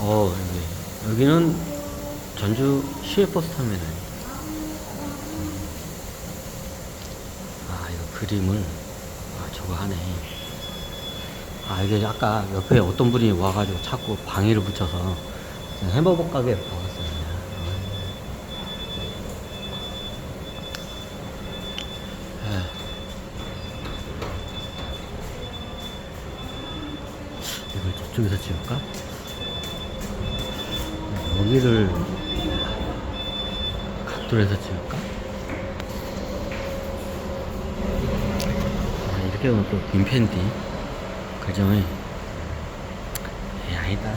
여기는 전주 시외버스터미널. 이거 그림을, 저거 하네. 이게 아까 옆에 어떤 분이 와가지고 자꾸 방해를 붙여서 햄버거 가게에 가봤어요. 이걸 저쪽에서 찍을까? 여기를 각도에서 찍을까? 이렇게 보면 또 빈팬디 그죠? 아니다.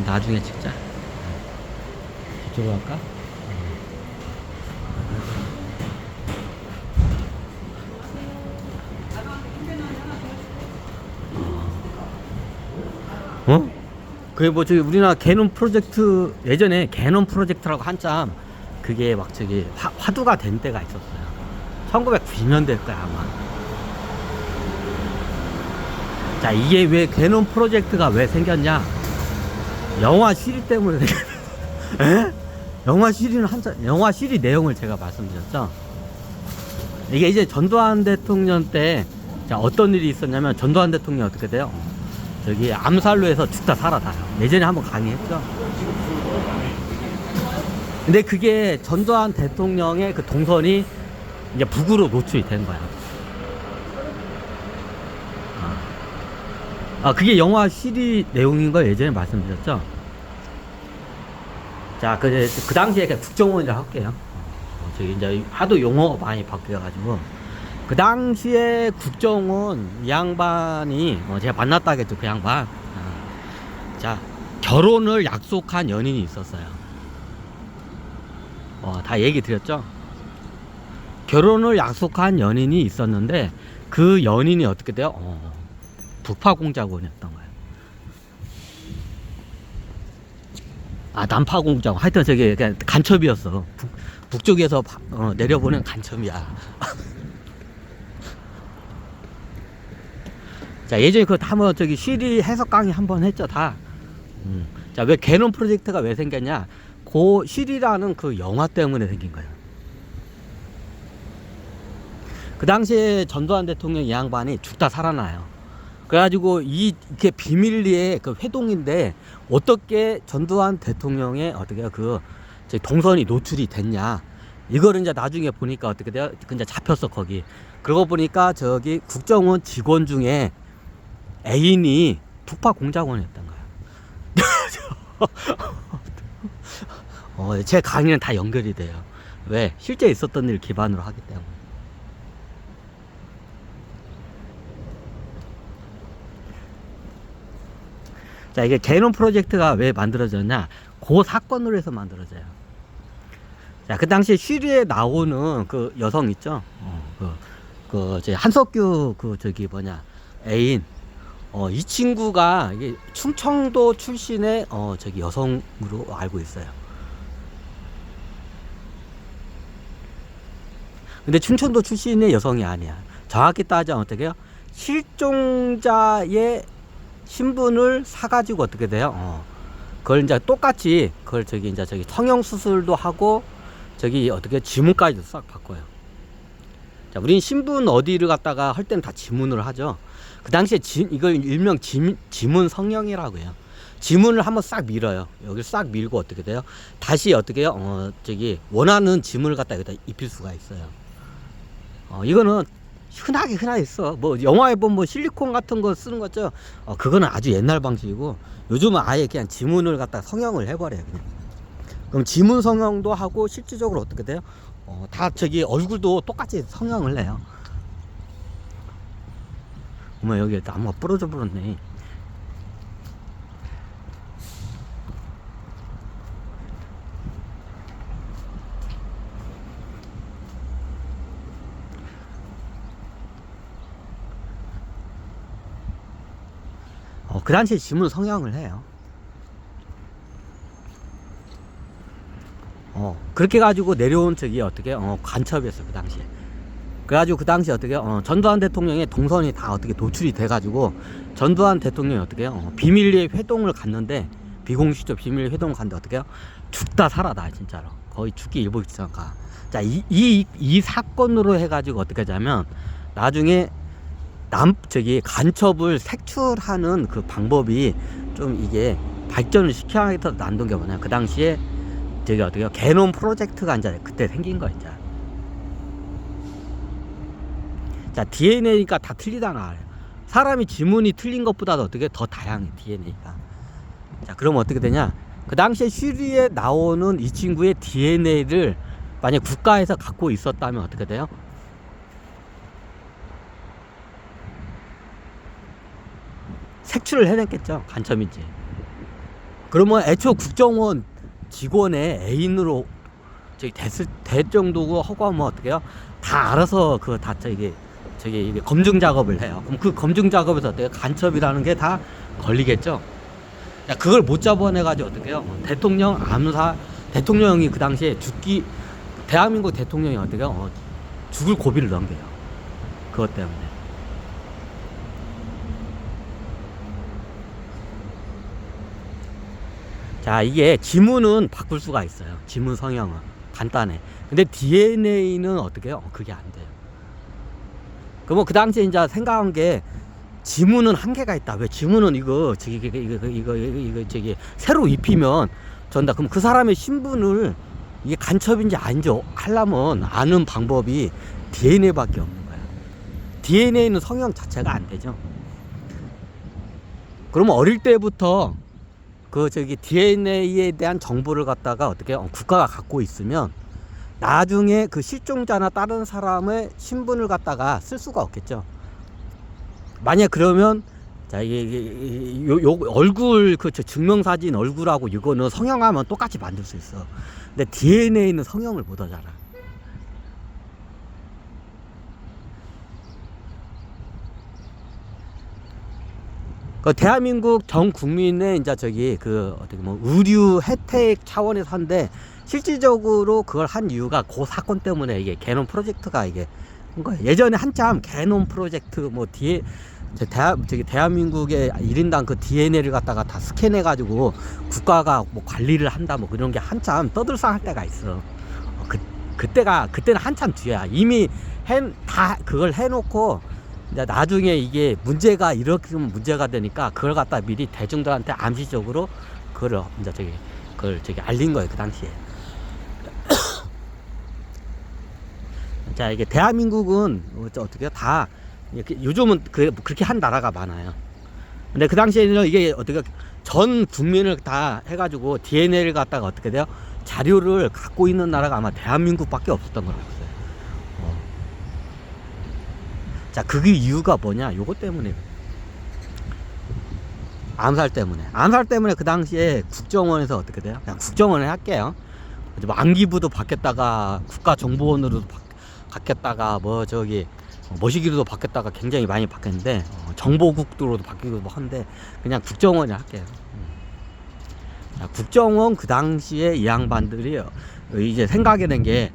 나중에 찍자. 이쪽으로 갈까? 그게 뭐 저기 우리나라 개놈 프로젝트, 예전에 개놈 프로젝트라고 한참 그게 막 저기 화두가 된 때가 있었어요. 1990년대 때 아마. 자, 이게 왜 개놈 프로젝트가 왜 생겼냐? 영화 시리 때문에 생겼어요. 영화 시리 내용을 제가 말씀드렸죠. 이게 이제 전두환 대통령 때, 자, 어떤 일이 있었냐면, 전두환 대통령 어떻게 돼요? 저기 암살로 해서 죽다 살아나요. 예전에 한번 강의했죠. 근데 그게 전두환 대통령의 그 동선이 이제 북으로 노출이 된 거야. 그게 영화 시리 내용인 거 예전에 말씀드렸죠. 자, 그 당시에 국정원이라고 할게요. 저기 이제 하도 용어가 많이 바뀌어가지고. 그 당시에 국정원 양반이, 제가 만났다 했죠, 그 양반. 자, 결혼을 약속한 연인이 있었어요. 다 얘기 드렸죠? 결혼을 약속한 연인이 있었는데, 그 연인이 어떻게 돼요? 북파공작원이었던 거예요. 남파공작원. 하여튼 저게 그냥 간첩이었어. 북쪽에서 내려보낸 간첩이야. 자, 예전에 그거 다 뭐 저기 시리 해석 강의 한번 했죠, 다. 자, 왜 개놈 프로젝트가 왜 생겼냐? 고 시리라는 그 영화 때문에 생긴 거예요. 그 당시에 전두환 대통령 이 양반이 죽다 살아나요. 그래가지고 이게 비밀리에 그 회동인데 어떻게 전두환 대통령의 어떻게 그 동선이 노출이 됐냐? 이거를 이제 나중에 보니까 어떻게 돼요? 이제 잡혔어, 거기. 그러고 보니까 저기 국정원 직원 중에 애인이 북파 공작원이었던 거예요. 제 강의는 다 연결이 돼요. 왜? 실제 있었던 일 기반으로 하기 때문에. 자, 이게 개놈 프로젝트가 왜 만들어졌냐? 그 사건으로 해서 만들어져요. 자, 그 당시에 시리에 나오는 그 여성 있죠? 한석규 애인. 이 친구가 이게 충청도 출신의 여성으로 알고 있어요. 근데 충청도 출신의 여성이 아니야. 정확히 따지면 어떻게 해요? 실종자의 신분을 사가지고 어떻게 돼요? 그걸 이제 똑같이 그걸 성형 수술도 하고 어떻게 지문까지도 싹 바꿔요. 자, 우린 신분 어디를 갖다가 할 때는 다 지문을 하죠. 그 당시에 이걸 일명 지문 성형이라고 해요. 지문을 한번 싹 밀어요. 여기를 싹 밀고 어떻게 돼요? 다시 어떻게 해요? 원하는 지문을 갖다 여기다 입힐 수가 있어요. 이거는 흔하게 있어. 뭐 영화에 보면 뭐 실리콘 같은 거 쓰는 거죠. 그거는 아주 옛날 방식이고, 요즘은 아예 그냥 지문을 갖다 성형을 해버려요, 그냥. 그럼 지문 성형도 하고 실질적으로 어떻게 돼요? 다 얼굴도 똑같이 성형을 해요. 어머, 여기 나무가 부러져 버렸네. 그 당시에 지문 성형을 해요. 그렇게 가지고 내려온 어떻게 간첩이었어, 그 당시에. 그래가지고 그 당시 어떻게 전두환 대통령의 동선이 다 어떻게 노출이 돼가지고 전두환 대통령이 어떻게 비밀리에 회동을 갔는데 비공식적 비밀 회동 간데 어떻게 해요? 죽다 살아나 진짜로 거의 죽기 일보 직전 가. 자, 이 사건으로 해가지고 어떻게 하자면 나중에 간첩을 색출하는 그 방법이 좀 이게 발전을 시켜야 해서 난던 게 뭐냐. 그 당시에 저기 어떻게 해요? 게놈 프로젝트가 이제 그때 생긴 거 이제. 자, DNA가 다 틀리다가 사람이 지문이 틀린 것보다도 어떻게 더 다양해 DNA가. 자, 그러면 어떻게 되냐? 그 당시에 쉬리에 나오는 이 친구의 DNA를 만약 국가에서 갖고 있었다면 어떻게 돼요? 색출을 해냈겠죠. 간첩인지. 그러면 애초 국정원 직원의 애인으로 저기 될 정도고 하고 하면 어떻게 해요? 다 알아서 그 다 저기 이게 검증 작업을 해요. 그럼 그 검증 작업에서 어떻게 간첩이라는 게 다 걸리겠죠. 야, 그걸 못 잡아내가지고 어떻게 해요? 대통령 암사, 대통령이 그 당시에 대한민국 대통령이 어떻게 해요? 죽을 고비를 넘겨요. 그것 때문에. 자, 이게 지문은 바꿀 수가 있어요. 지문 성형은 간단해. 근데 DNA는 어떻게 해요? 그게 안 돼요. 그러면 그 당시에 이제 생각한 게 지문은 한계가 있다. 왜 지문은 이거 새로 입히면 전다. 그럼 그 사람의 신분을 이게 간첩인지 아닌지 하려면 아는 방법이 DNA밖에 없는 거야. DNA는 성형 자체가 안 되죠. 그러면 어릴 때부터 DNA에 대한 정보를 갖다가 어떻게 국가가 갖고 있으면 나중에 그 실종자나 다른 사람의 신분을 갖다가 쓸 수가 없겠죠. 만약 그러면 자, 요 얼굴 증명사진 얼굴하고 이거는 성형하면 똑같이 만들 수 있어. 근데 DNA는 성형을 못 하잖아. 그 대한민국 전 국민의 이제 어떻게 의료 혜택 차원에서 한데 실질적으로 그걸 한 이유가 그 사건 때문에 이게 게놈 프로젝트가 이게 한 거예요. 예전에 한참 게놈 프로젝트 대한민국의 1인당 그 DNA를 갖다가 다 스캔해가지고 국가가 관리를 한다 그런 게 한참 떠들썩할 때가 있어. 그때는 한참 뒤야. 이미 다 그걸 해놓고 이제 나중에 이게 문제가 이렇게 문제가 되니까 그걸 갖다 미리 대중들한테 암시적으로 그걸 알린 거예요. 그 당시에. 자, 이게 대한민국은 어떻게 다 요즘은 그렇게 한 나라가 많아요. 근데 그 당시에는 이게 어떻게 전 국민을 다 해가지고 DNA를 갖다가 어떻게 돼요? 자료를 갖고 있는 나라가 아마 대한민국밖에 없었던 거라고 했어요. 자, 그게 이유가 뭐냐? 요것 때문에. 암살 때문에 그 당시에 국정원에서 어떻게 돼요? 그냥 국정원에 할게요. 안기부도 바뀌었다가 국가정보원으로도 바뀌었다가 머시기로도 바뀌었다가 굉장히 많이 바뀌었는데 정보국도로도 바뀌고 한데 그냥 국정원에 할게요. 국정원 그 당시에 이 양반들이 이제 생각해낸 게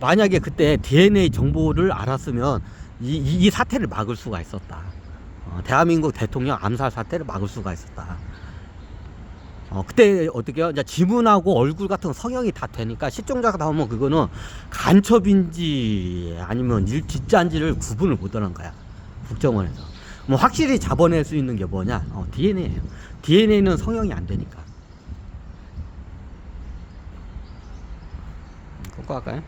만약에 그때 DNA 정보를 알았으면 이 사태를 막을 수가 있었다. 대한민국 대통령 암살 사태를 막을 수가 있었다. 그때 어떻게요? 이제 지문하고 얼굴 같은 성형이 다 되니까 실종자가 나오면 그거는 간첩인지 아니면 진짜인지를 구분을 못하는 거야. 국정원에서. 확실히 잡아낼 수 있는 게 뭐냐? DNA예요. DNA는 성형이 안 되니까. 그거 할까요?